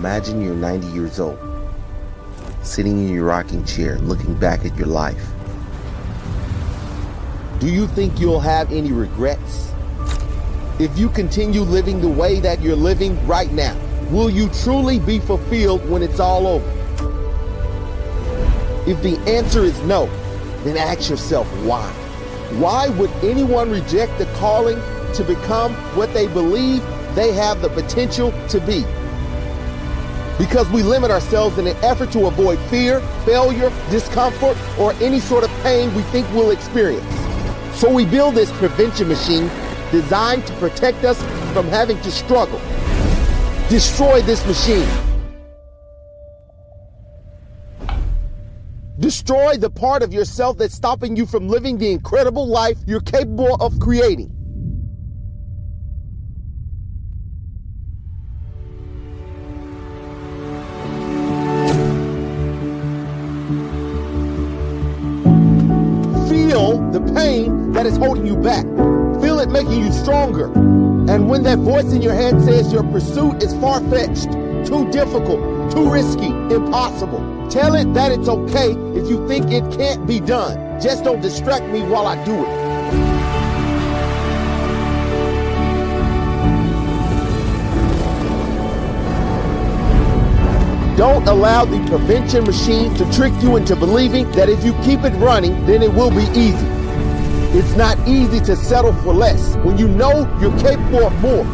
Imagine you're 90 years old, sitting in your rocking chair, looking back at your life. Do you think you'll have any regrets? If you continue living the way that you're living right now, will you truly be fulfilled when it's all over? If the answer is no, then ask yourself why. Why would anyone reject the calling to become what they believe they have the potential to be? Because we limit ourselves in an effort to avoid fear, failure, discomfort, or any sort of pain we think we'll experience. So we build this prevention machine designed to protect us from having to struggle. Destroy this machine. Destroy the part of yourself that's stopping you from living the incredible life you're capable of creating. Feel the pain that is holding you back. Feel it making you stronger. And when that voice in your head says your pursuit is far-fetched, too difficult, too risky, impossible, tell it that it's okay if you think it can't be done. Just don't distract me while I do it. Don't allow the prevention machine to trick you into believing that if you keep it running, then it will be easy. It's not easy to settle for less when you know you're capable of more.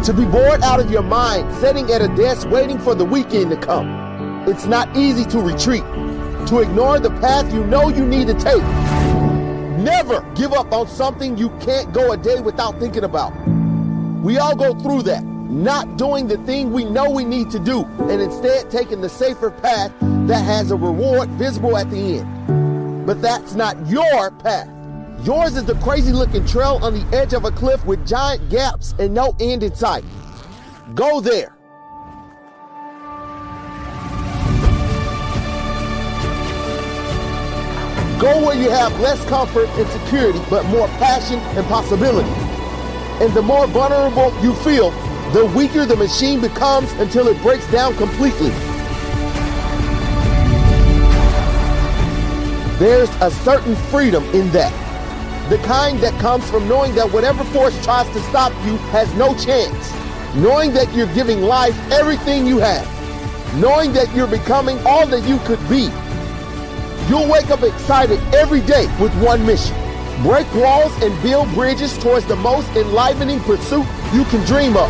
To be bored out of your mind, sitting at a desk waiting for the weekend to come. It's not easy to retreat, to ignore the path you know you need to take. Never give up on something you can't go a day without thinking about. We all go through that, not doing the thing we know we need to do, and instead taking the safer path that has a reward visible at the end. But that's not your path. Yours is the crazy looking trail on the edge of a cliff with giant gaps and no end in sight. Go there. Go where you have less comfort and security, but more passion and possibility. And the more vulnerable you feel, the weaker the machine becomes until it breaks down completely. There's a certain freedom in that. The kind that comes from knowing that whatever force tries to stop you has no chance. Knowing that you're giving life everything you have. Knowing that you're becoming all that you could be. You'll wake up excited every day with one mission. Break walls and build bridges towards the most enlivening pursuit you can dream of.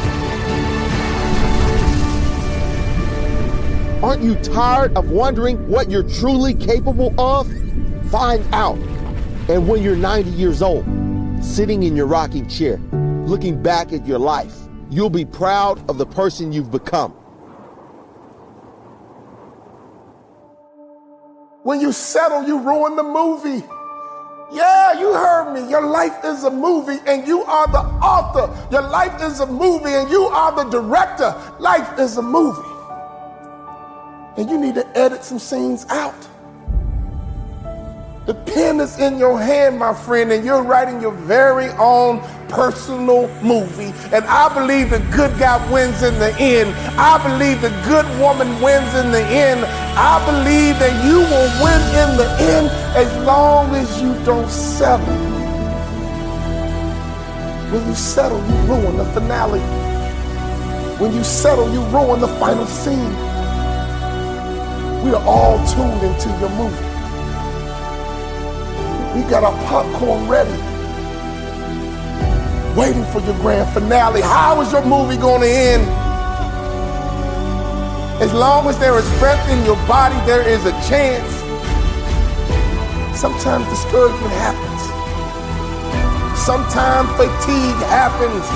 Aren't you tired of wondering what you're truly capable of? Find out. And when you're 90 years old, sitting in your rocking chair, looking back at your life, you'll be proud of the person you've become. When you settle, you ruin the movie. Yeah, you heard me. Your life is a movie and you are the author. Your life is a movie and you are the director. Life is a movie. And you need to edit some scenes out. The pen is in your hand, my friend, and you're writing your very own personal movie. And I believe the good guy wins in the end. I believe the good woman wins in the end. I believe that you will win in the end as long as you don't settle. When you settle, you ruin the finale. When you settle, you ruin the final scene. We are all tuned into your movie. We got our popcorn ready, waiting for your grand finale. How is your movie going to end? As long as there is breath in your body, there is a chance. Sometimes discouragement happens. Sometimes fatigue happens.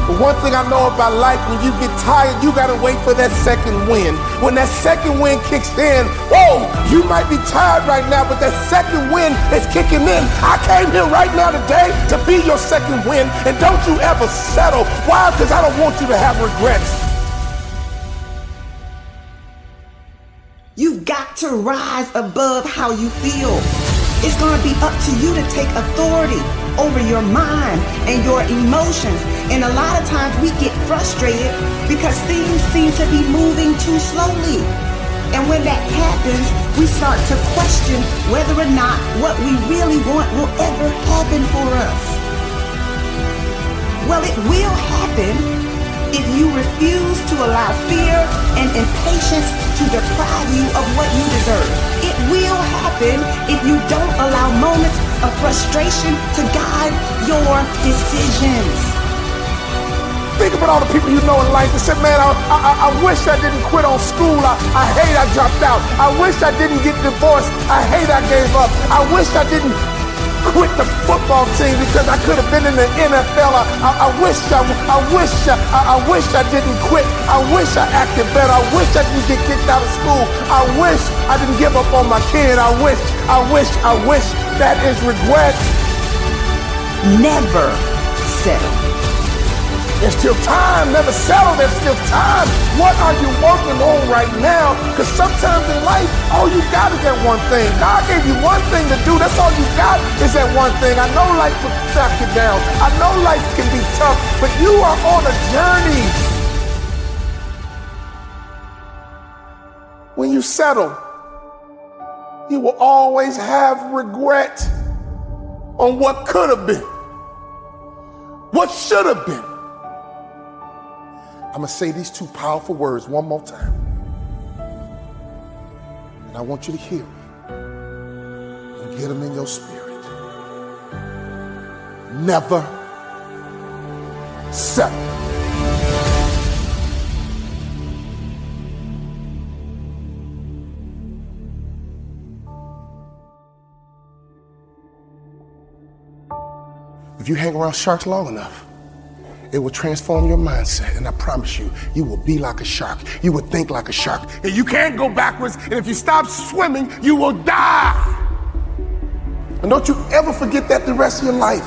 But one thing I know about life, when you get tired, you gotta wait for that second wind. When that second wind kicks in, whoa, you might be tired right now, but that second wind is kicking in. I came here right now today to be your second wind, and don't you ever settle. Why? Because I don't want you to have regrets. You've got to rise above how you feel. It's going to be up to you to take authority over your mind and your emotions. And a lot of times we get frustrated because things seem to be moving too slowly. And when that happens, we start to question whether or not what we really want will ever happen for us. Well, it will happen if you refuse to allow fear and impatience to deprive you of what you deserve. It will happen if you don't allow moments of frustration to guide your decisions. Think about all the people you know in life that said, man, I wish I didn't quit on school. I hate I dropped out. I wish I didn't get divorced. I hate I gave up. I wish I didn't quit the football team because I could have been in the NFL. I wish I didn't quit. I wish I acted better. I wish I didn't get kicked out of school. I wish I didn't give up on my kid. I wish. That is regret. Never settle. There's still time. Never settle. There's still time. What are you working on right now? Because sometimes in life, all you got is that one thing. God gave you one thing to do. That's all you got is that one thing. I know life will knock you down. I know life can be tough, but you are on a journey. When you settle, you will always have regret on what could have been, what should have been. I'm going to say these two powerful words one more time. And I want you to hear me and get them in your spirit. Never settle. If you hang around sharks long enough, it will transform your mindset, and I promise you, you will be like a shark. You will think like a shark, and you can't go backwards, and if you stop swimming, you will die. And don't you ever forget that the rest of your life.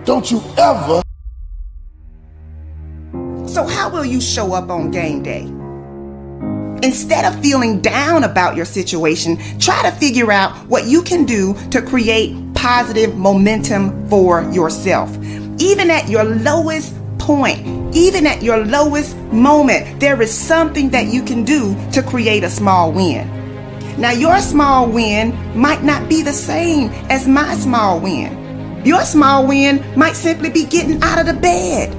Don't you ever. So how will you show up on game day? Instead of feeling down about your situation, try to figure out what you can do to create positive momentum for yourself. Even at your lowest point, even at your lowest moment, there is something that you can do to create a small win. Now, your small win might not be the same as my small win. Your small win might simply be getting out of the bed.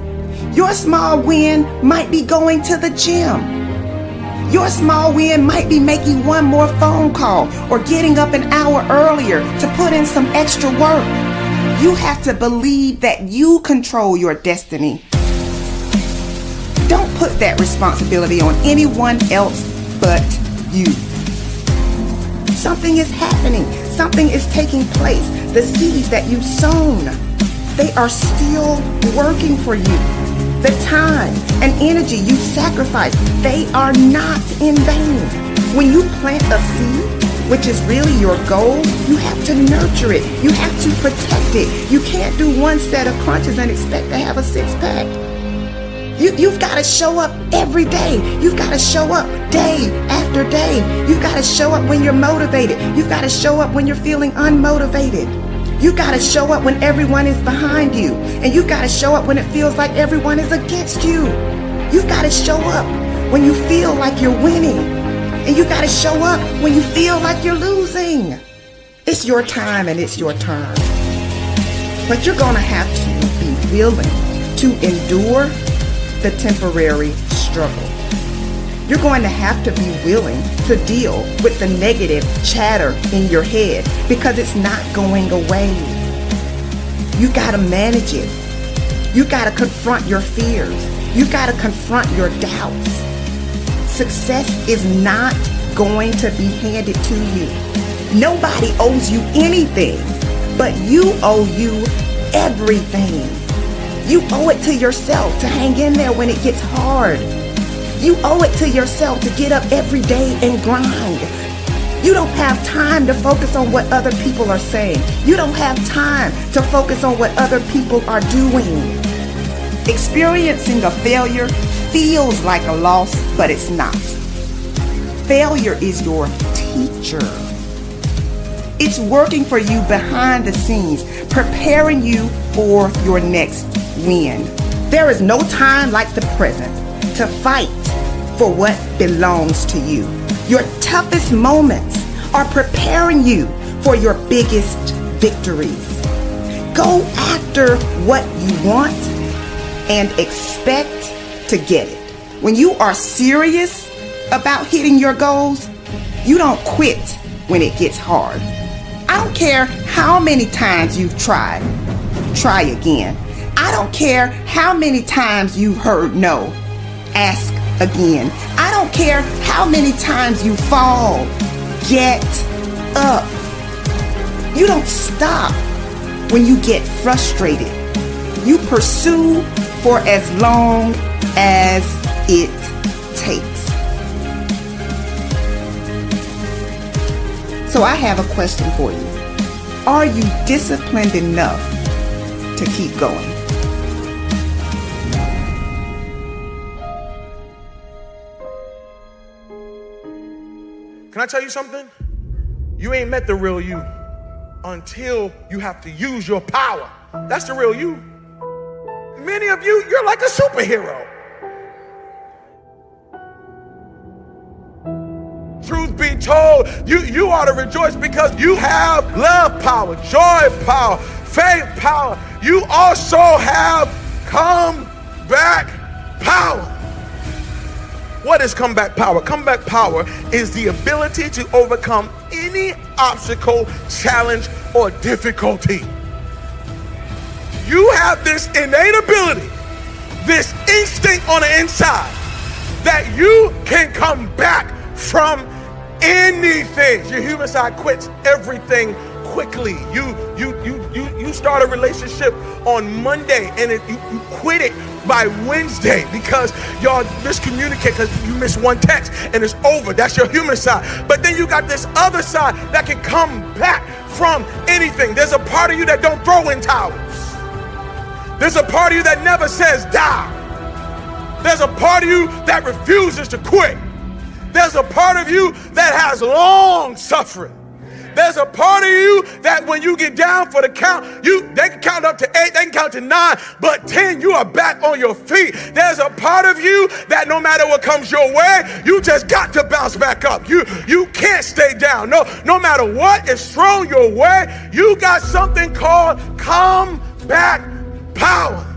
Your small win might be going to the gym. Your small win might be making one more phone call or getting up an hour earlier to put in some extra work. You have to believe that you control your destiny. Don't put that responsibility on anyone else but you. Something is happening. Something is taking place. The seeds that you've sown, they are still working for you. The time and energy you sacrifice, they are not in vain. When you plant a seed, which is really your goal, you have to nurture it. You have to protect it. You can't do one set of crunches and expect to have a six-pack. You've got to show up every day. You've got to show up day after day. You've got to show up when you're motivated. You've got to show up when you're feeling unmotivated. You've got to show up when everyone is behind you. And you've got to show up when it feels like everyone is against you. You've got to show up when you feel like you're winning. And you got to show up when you feel like you're losing. It's your time and it's your turn. But you're going to have to be willing to endure the temporary struggle. You're going to have to be willing to deal with the negative chatter in your head because it's not going away. You got to manage it. You got to confront your fears. You got to confront your doubts. Success is not going to be handed to you. Nobody owes you anything, but you owe you everything. You owe it to yourself to hang in there when it gets hard. You owe it to yourself to get up every day and grind. You don't have time to focus on what other people are saying. You don't have time to focus on what other people are doing. Experiencing a failure feels like a loss, but it's not. Failure is your teacher. It's working for you behind the scenes, preparing you for your next win. There is no time like the present to fight for what belongs to you. Your toughest moments are preparing you for your biggest victories. Go after what you want and expect to get it. When you are serious about hitting your goals, you don't quit when it gets hard. I don't care how many times you've tried. Try again. I don't care how many times you've heard no. Ask again. I don't care how many times you fall. Get up. You don't stop when you get frustrated. You pursue for as long as it takes. So I have a question for you. Are you disciplined enough to keep going? Can I tell you something? You ain't met the real you until you have to use your power. That's the real you. Many of you, you're like a superhero. Truth be told, you ought to rejoice because you have love power, joy power, faith power. You also have comeback power. What is comeback power? Comeback power is the ability to overcome any obstacle, challenge, or difficulty. You have this innate ability, this instinct on the inside, that you can come back from anything. Your human side quits everything quickly. You start a relationship on Monday and you quit it by Wednesday because y'all miscommunicate because you miss one text and it's over. That's your human side. But then you got this other side that can come back from anything. There's a part of you that don't throw in towels. There's a part of you that never says die. There's a part of you that refuses to quit. There's a part of you that has long suffering. There's a part of you that when you get down for the count, they can count up to 8, they can count to 9, but 10, you are back on your feet. There's a part of you that no matter what comes your way, you just got to bounce back up. You can't stay down. No matter what is thrown your way, you got something called comeback power.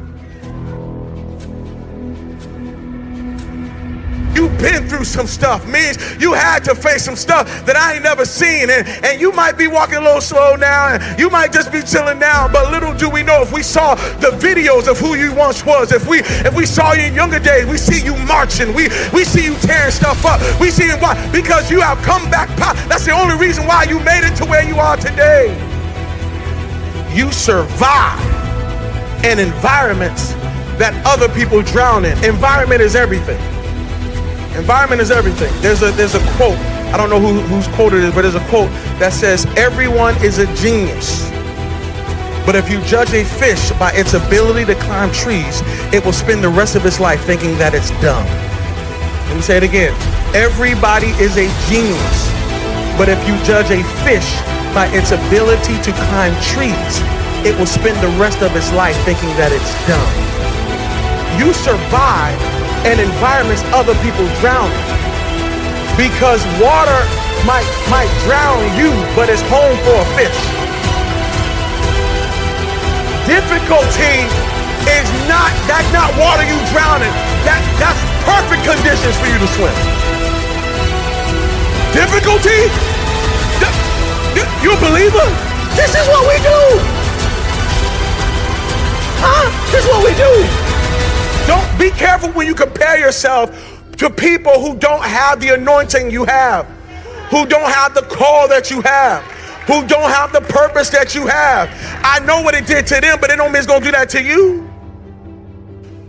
You've been through some stuff, means you had to face some stuff that I ain't never seen, and you might be walking a little slow now, and you might just be chilling now, but little do we know, if we saw the videos of who you once was, if we saw you in younger days, we see you marching, we see you tearing stuff up, we see it. Why? Because you have come back power. That's the only reason why you made it to where you are today. You survive in environments that other people drown in. Environment is everything. Environment is everything. There's a quote, I don't know whose quote it is, but there's a quote that says, everyone is a genius, but if you judge a fish by its ability to climb trees, it will spend the rest of its life thinking that it's dumb. Let me say it again. Everybody is a genius, but if you judge a fish by its ability to climb trees, it will spend the rest of its life thinking that it's dumb. You survive in environments other people drown in, because water might drown you, but it's home for a fish. Difficulty is that's not water you drown in. That's perfect conditions for you to swim. Difficulty? You a believer? This is what we do. Huh? This is what we do. Don't be careful when you compare yourself to people who don't have the anointing you have, who don't have the call that you have, who don't have the purpose that you have. I know what it did to them, but it don't mean it's gonna do that to you.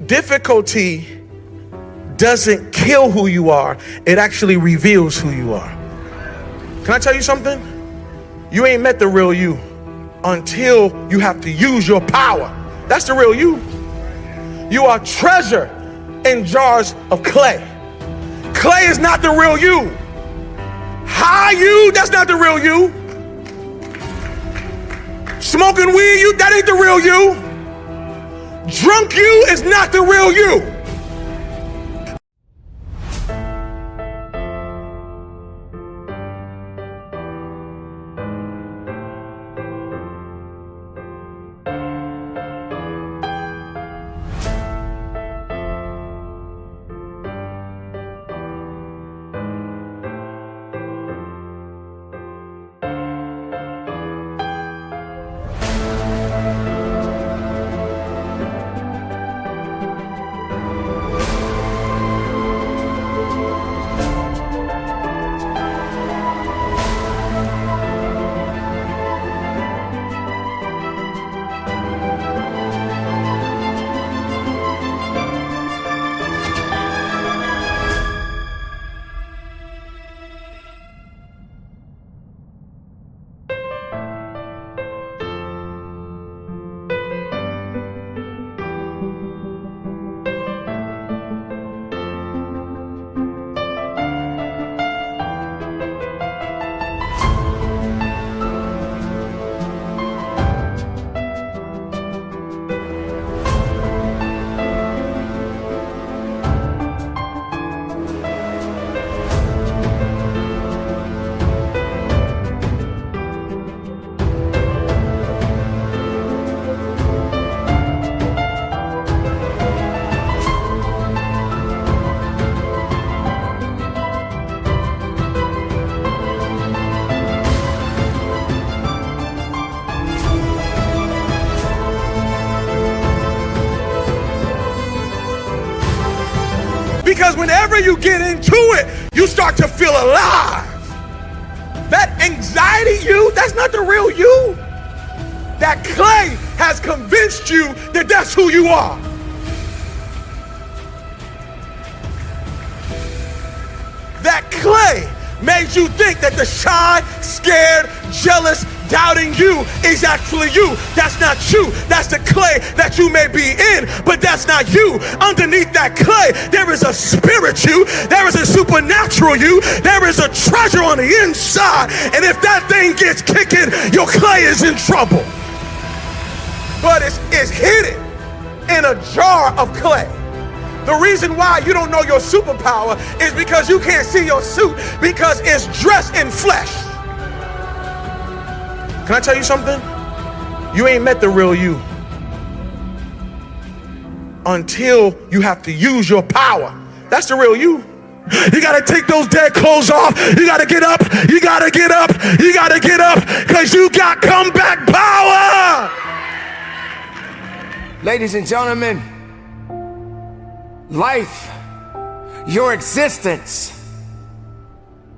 Difficulty doesn't kill who you are. It actually reveals who you are. Can I tell you something? You ain't met the real you until you have to use your power. That's the real you. You are treasure in jars of clay. Clay is not the real you. High you, that's not the real you. Smoking weed, that ain't the real you. Drunk you is not the real you. Because whenever you get into it, you start to feel alive. That anxiety that's not the real you. That clay has convinced you that that's who you are. That clay made you think that the shy, scared, jealous, doubting you is actually you. That's not you. That's the clay that you may be in, but that's not you. Underneath that clay, there is a spirit you. There is a supernatural you. There is a treasure on the inside. And if that thing gets kicking, your clay is in trouble. But it's hidden in a jar of clay. The reason why you don't know your superpower is because you can't see your suit, because it's dressed in flesh. Can I tell you something? You ain't met the real you until you have to use your power. That's the real you. You gotta take those dead clothes off. You gotta get up. You gotta get up. You gotta get up, because you got comeback power. Ladies and gentlemen, life, your existence,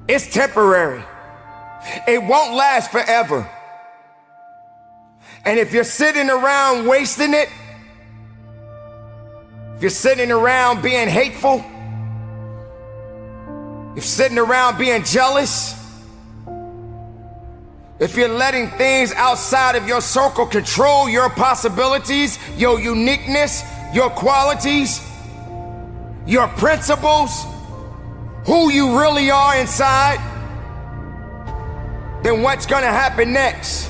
it's temporary. It won't last forever. And if you're sitting around wasting it, if you're sitting around being hateful, if you're sitting around being jealous, if you're letting things outside of your circle control your possibilities, your uniqueness, your qualities, your principles, who you really are inside, then what's gonna happen next?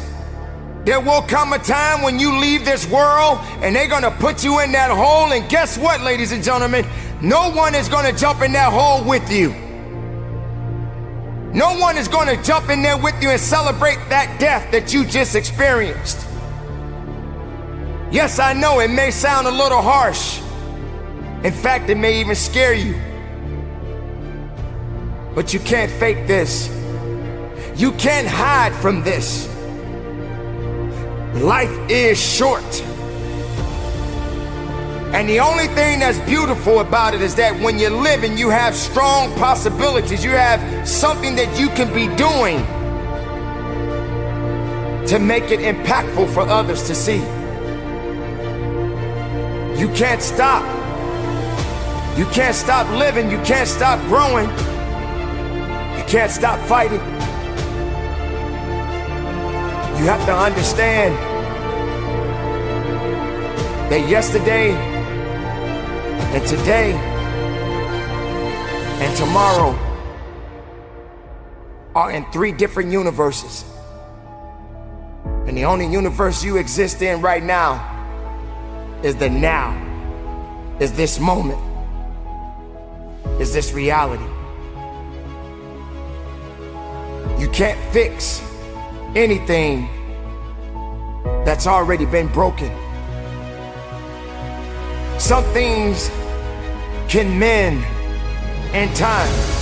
There will come a time when you leave this world and they're gonna put you in that hole, and guess what, ladies and gentlemen? No one is gonna jump in that hole with you. No one is gonna jump in there with you and celebrate that death that you just experienced. Yes, I know it may sound a little harsh. In fact, it may even scare you. But you can't fake this. You can't hide from this. Life is short. And the only thing that's beautiful about it is that when you're living, you have strong possibilities. You have something that you can be doing to make it impactful for others to see. You can't stop. You can't stop living. You can't stop growing. You can't stop fighting. You have to understand that yesterday and today and tomorrow are in 3 different universes. And the only universe you exist in right now is the now, is this moment, is this reality. You can't fix anything that's already been broken. Some things can mend in time.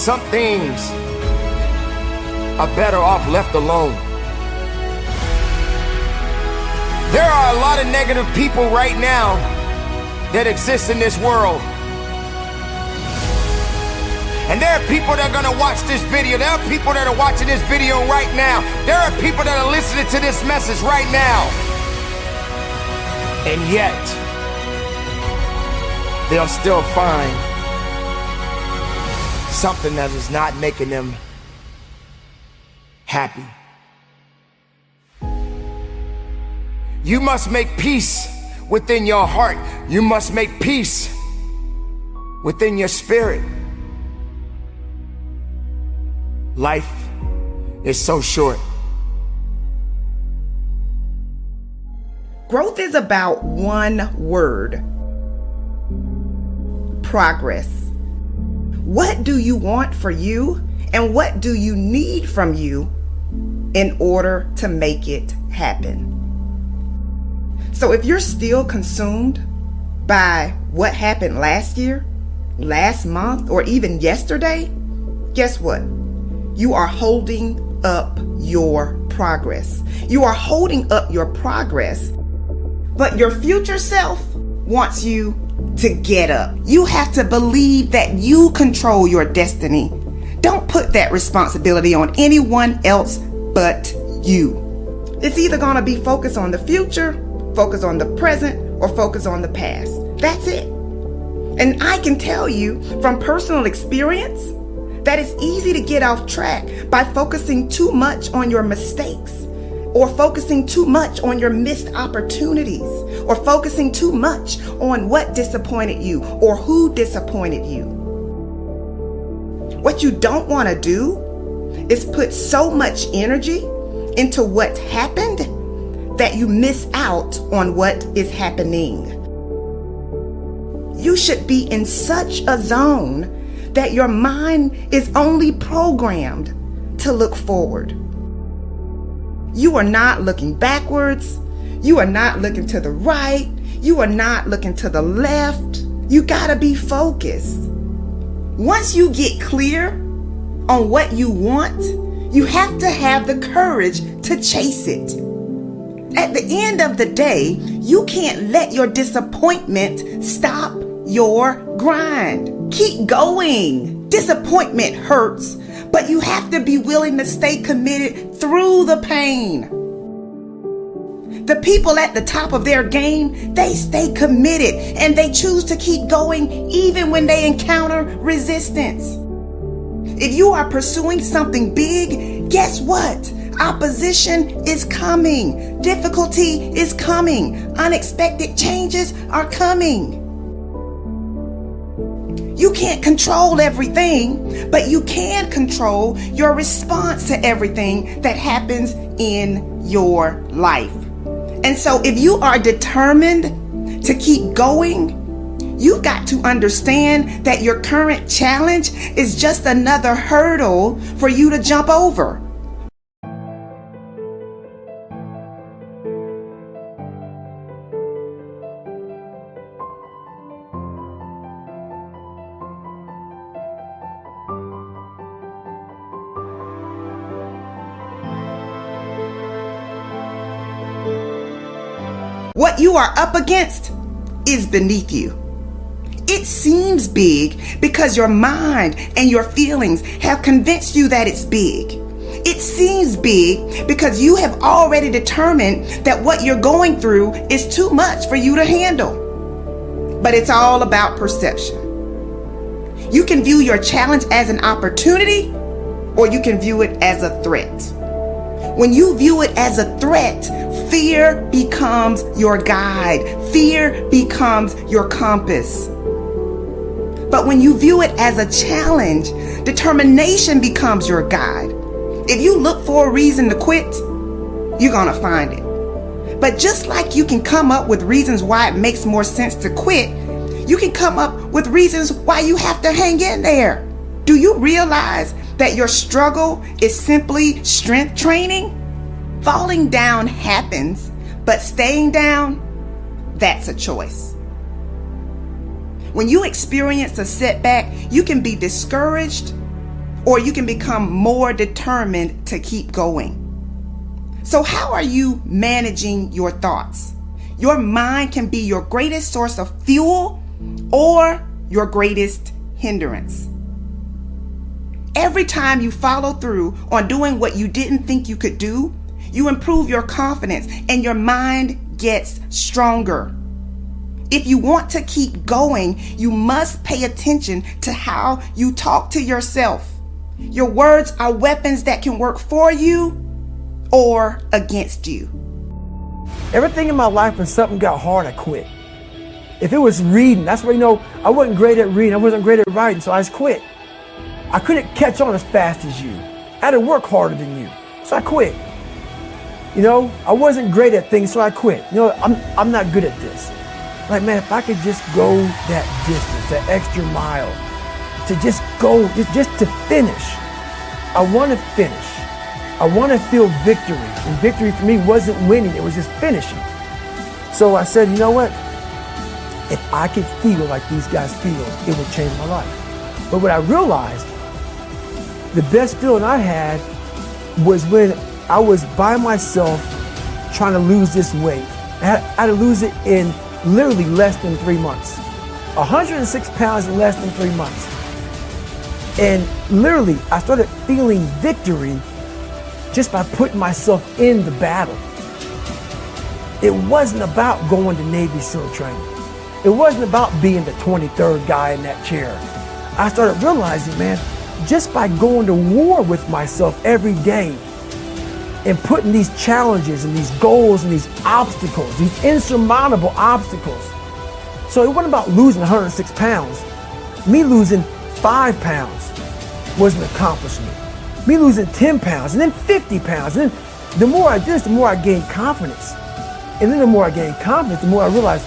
Some things are better off left alone. There are a lot of negative people right now that exist in this world. And there are people that are gonna watch this video. There are people that are watching this video right now. There are people that are listening to this message right now. And yet, they'll still find something that is not making them happy. You must make peace within your heart. You must make peace within your spirit. Life is so short. Growth is about one word: progress. What do you want for you, and what do you need from you in order to make it happen? So if you're still consumed by what happened last year, last month, or even yesterday, guess what? You are holding up your progress. You are holding up your progress, but your future self wants you to get up. You have to believe that you control your destiny. Don't put that responsibility on anyone else but you. It's either going to be focused on the future, focus on the present, or focus on the past. That's it. And I can tell you from personal experience that it's easy to get off track by focusing too much on your mistakes. or focusing too much on your missed opportunities, or focusing too much on what disappointed you or who disappointed you. What you don't want to do is put so much energy into what happened that you miss out on what is happening. You should be in such a zone that your mind is only programmed to look forward. You are not looking backwards. You are not looking to the right. You are not looking to the left. You gotta be focused. Once you get clear on what you want, you have to have the courage to chase it. At the end of the day, you can't let your disappointment stop your grind. Keep going. Disappointment hurts, but you have to be willing to stay committed through the pain. The people at the top of their game, they stay committed and they choose to keep going even when they encounter resistance. If you are pursuing something big, guess what? Opposition is coming. Difficulty is coming. Unexpected changes are coming. You can't control everything, but you can control your response to everything that happens in your life. And so if you are determined to keep going, you've got to understand that your current challenge is just another hurdle for you to jump over. What you are up against is beneath you. It seems big because your mind and your feelings have convinced you that it's big. It seems big because you have already determined that what you're going through is too much for you to handle. But it's all about perception. You can view your challenge as an opportunity, or you can view it as a threat. When you view it as a threat, fear becomes your guide. Fear becomes your compass. But when you view it as a challenge, determination becomes your guide. If you look for a reason to quit, you're gonna find it. But just like you can come up with reasons why it makes more sense to quit, you can come up with reasons why you have to hang in there. Do you realize that your struggle is simply strength training? Falling down happens, but staying down, that's a choice. When you experience a setback, you can be discouraged, or you can become more determined to keep going. So how are you managing your thoughts? Your mind can be your greatest source of fuel or your greatest hindrance. Every time you follow through on doing what you didn't think you could do, you improve your confidence and your mind gets stronger. If you want to keep going, you must pay attention to how you talk to yourself. Your words are weapons that can work for you or against you. Everything in my life, when something got hard, I quit. If it was reading, that's where, I wasn't great at reading. I wasn't great at writing, so I just quit. I couldn't catch on as fast as you. I had to work harder than you, so I quit. I wasn't great at things, so I quit. I'm not good at this. Like, man, if I could just go that distance, that extra mile, to just go, just to finish. I want to finish. I want to feel victory. And victory for me wasn't winning, it was just finishing. So I said, you know what? If I could feel like these guys feel, it would change my life. But what I realized, the best feeling I had was when I was by myself trying to lose this weight. I had to lose it in literally less than 3 months. 106 pounds in less than 3 months. And literally, I started feeling victory just by putting myself in the battle. It wasn't about going to Navy SEAL training. It wasn't about being the 23rd guy in that chair. I started realizing, man, just by going to war with myself every day, and putting these challenges and these goals and these obstacles, these insurmountable obstacles. So it wasn't about losing 106 pounds. Me losing 5 pounds was an accomplishment. Me losing 10 pounds and then 50 pounds. And then the more I did this, the more I gained confidence. And then the more I gained confidence, the more I realized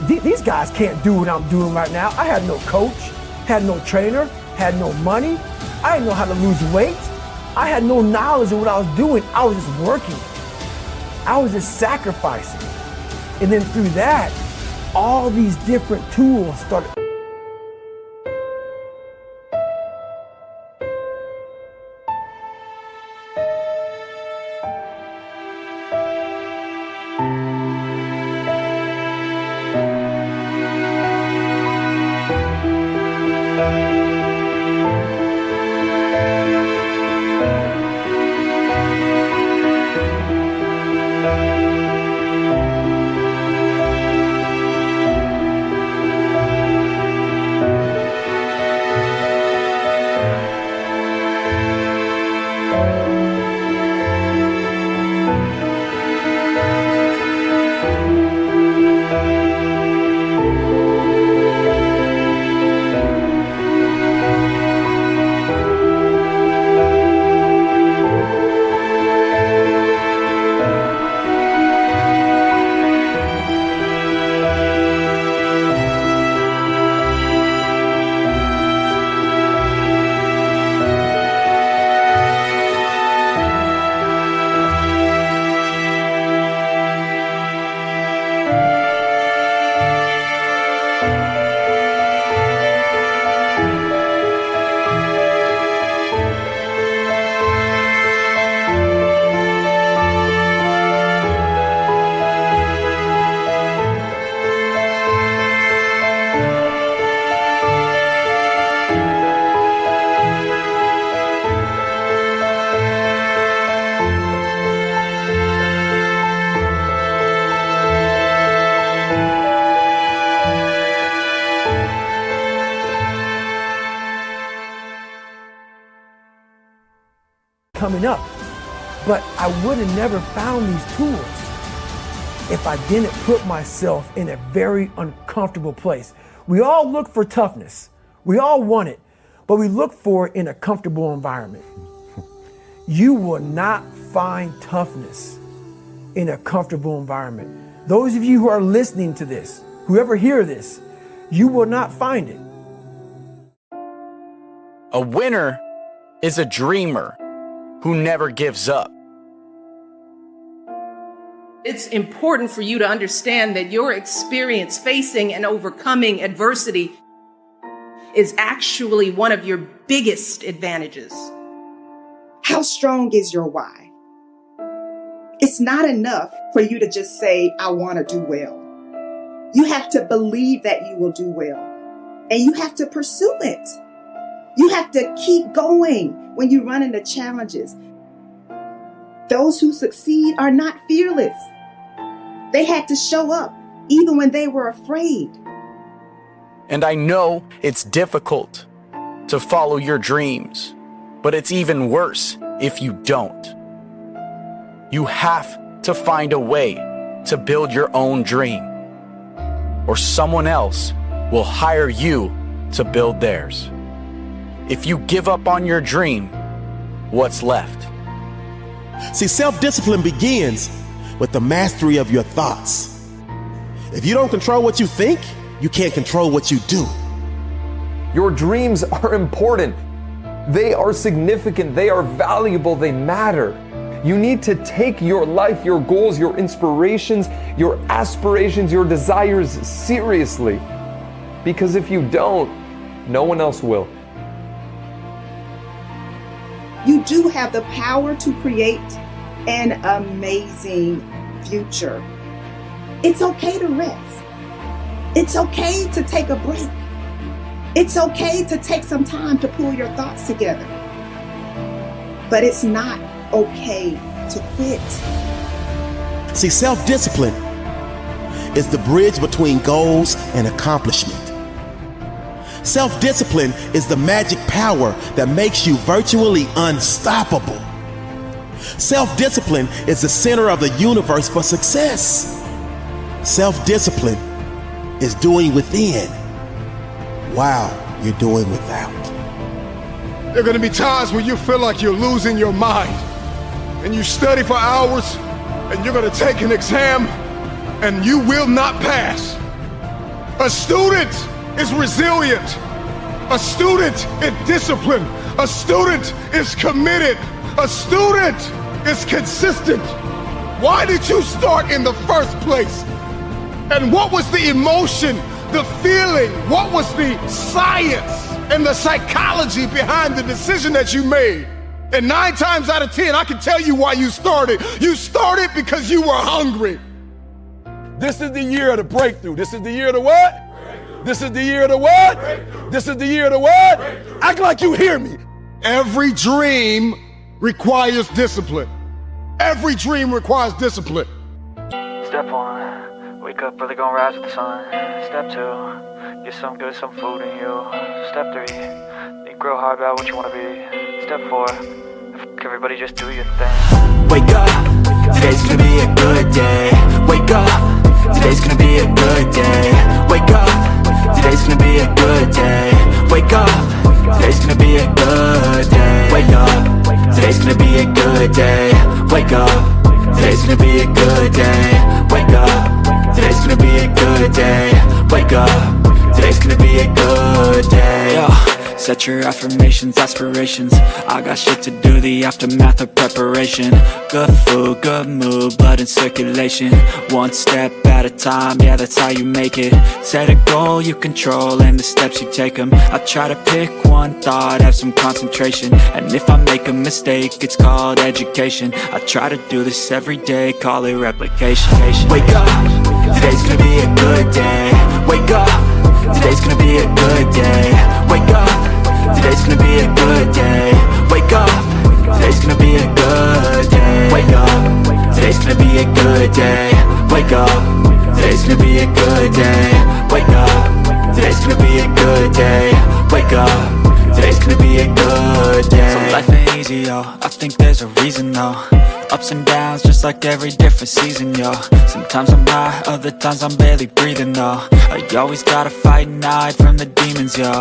these guys can't do what I'm doing right now. I had no coach, had no trainer, had no money. I didn't know how to lose weight. I had no knowledge of what I was doing. I was just working. I was just sacrificing. And then through that, all these different tools started. Coming up, but I would have never found these tools if I didn't put myself in a very uncomfortable place. We all look for toughness. We all want it, but we look for it in a comfortable environment. You will not find toughness in a comfortable environment. Those of you who are listening to this, whoever hear this, you will not find it. A winner is a dreamer who never gives up. It's important for you to understand that your experience facing and overcoming adversity is actually one of your biggest advantages. How strong is your why? It's not enough for you to just say, I want to do well. You have to believe that you will do well, and you have to pursue it. You have to keep going when you run into challenges. Those who succeed are not fearless. They had to show up even when they were afraid. And I know it's difficult to follow your dreams, but it's even worse if you don't. You have to find a way to build your own dream, or someone else will hire you to build theirs. If you give up on your dream, what's left? See, self-discipline begins with the mastery of your thoughts. If you don't control what you think, you can't control what you do. Your dreams are important. They are significant. They are valuable. They matter. You need to take your life, your goals, your inspirations, your aspirations, your desires seriously. Because if you don't, no one else will. You do have the power to create an amazing future. It's okay to rest. It's okay to take a break. It's okay to take some time to pull your thoughts together. But it's not okay to quit. See, self-discipline is the bridge between goals and accomplishment. Self-discipline is the magic power that makes you virtually unstoppable. Self-discipline is the center of the universe for success. Self-discipline is doing within while you're doing without. There are going to be times when you feel like you're losing your mind, and you study for hours, and you're going to take an exam, and you will not pass. A student is resilient. A student is disciplined. A student is committed. A student is consistent. Why did you start in the first place? And what was the emotion, the feeling? What was the science and the psychology behind the decision that you made? And 9 times out of 10, I can tell you why you started. You started because you were hungry. This is the year of the breakthrough. This is the year of the what? Breakthrough. This is the year of the what? Breakthrough. This is the year of the what? Breakthrough. Act like you hear me. Every dream requires discipline. Every dream requires discipline. Step 1, wake up early, gonna rise with the sun. Step 2, get some good, some food in you. Step 3, think real hard about what you wanna be. Step 4, everybody just do your thing. Wake up, today's gonna be a good day. Wake up, today's gonna be a good day. Wake up, today's gonna be a good day. Wake up, today's gonna be a good day. Wake up, today's gonna be a good day. Wake up, today's gonna be a good day. Wake up, today's gonna be a good day. Wake up, today's gonna be a good day. Yo. Set your affirmations, aspirations. I got shit to do, the aftermath of preparation. Good food, good mood, blood in circulation. One step at a time, yeah, that's how you make it. Set a goal you control and the steps you take them. I try to pick one thought, have some concentration. And if I make a mistake, it's called education. I try to do this every day, call it replication. Wake up, today's gonna be a good day. Wake up, today's gonna be a good day. Wake up, today's gonna be a good day. Wake up, today's gonna be a good day. Wake up, today's gonna be a good day. Wake up, today's gonna be a good day. Wake up, today's gonna be a good day. Wake up, today's gonna be a good day. So life ain't easy, yo, I think there's a reason though. Ups and downs, just like every different season, yo. Sometimes I'm high, other times I'm barely breathing, though. I always gotta fight and hide from the demons, yo.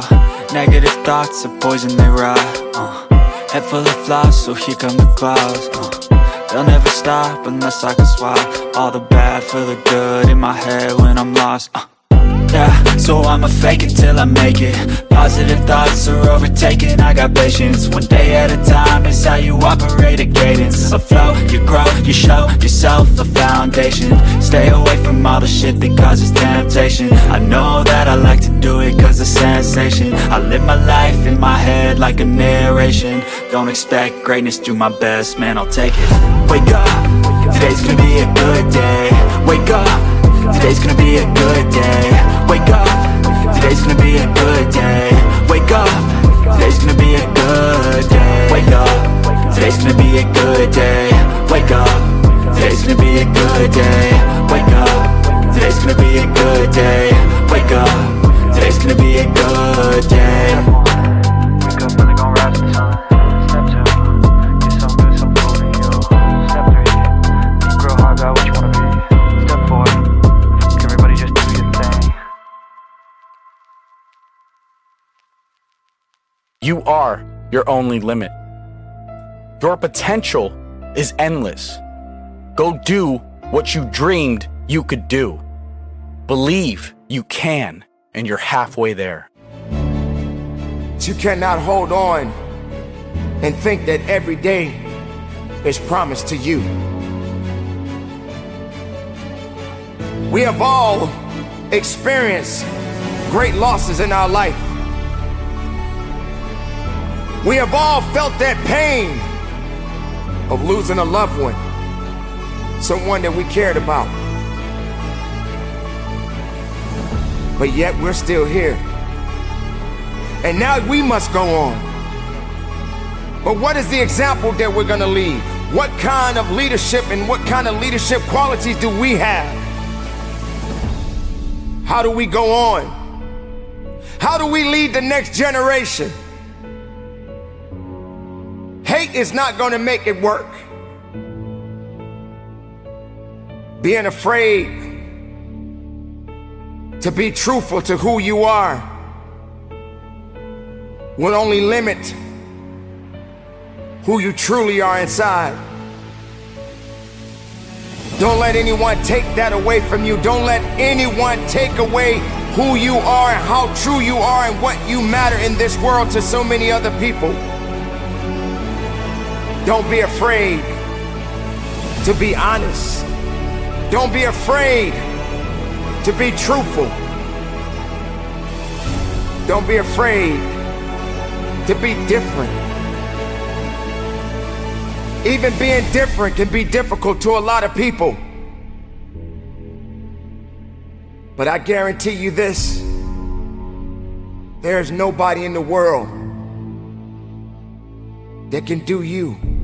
Negative thoughts are poison, they rot. Head full of flies, so here come the clouds. They'll never stop unless I can swap all the bad for the good in my head when I'm lost. Yeah, so I'ma fake it till I make it. Positive thoughts are overtaken, I got patience. One day at a time is how you operate a cadence. A flow, you grow, you show yourself a foundation. Stay away from all the shit that causes temptation. I know that I like to do it cause it's sensation. I live my life in my head like a narration. Don't expect greatness, do my best, man, I'll take it. Wake up, today's gonna be a good day. Wake up, today's gonna be a good day. Wake up, today's gonna be a good day. Wake up, today's gonna be a good day. Wake up, today's gonna be a good day. Wake up, today's gonna be a good day. Wake up, today's gonna be a good day. Wake up, today's gonna be a good day. Wake up early, gonna rise with the sun. Step 2, get some good, some food in you. Step 3, think real hard about what you wanna be. Step 4, everybody just do your thing. You are your only limit. Your potential is endless. Go do what you dreamed you could do. Believe you can, and you're halfway there. You cannot hold on and think that every day is promised to you. We have all experienced great losses in our life. We have all felt that pain of losing a loved one, someone that we cared about. But yet we're still here. And now we must go on. But what is the example that we're gonna leave? What kind of leadership and what kind of leadership qualities do we have? How do we go on? How do we lead the next generation? Hate is not gonna make it work. Being afraid to be truthful to who you are will only limit who you truly are inside. Don't let anyone take that away from you. Don't let anyone take away who you are and how true you are and what you matter in this world to so many other people. Don't be afraid to be honest. Don't be afraid to be truthful. Don't be afraid to be different. Even being different can be difficult to a lot of people. But I guarantee you this, there's nobody in the world that can do you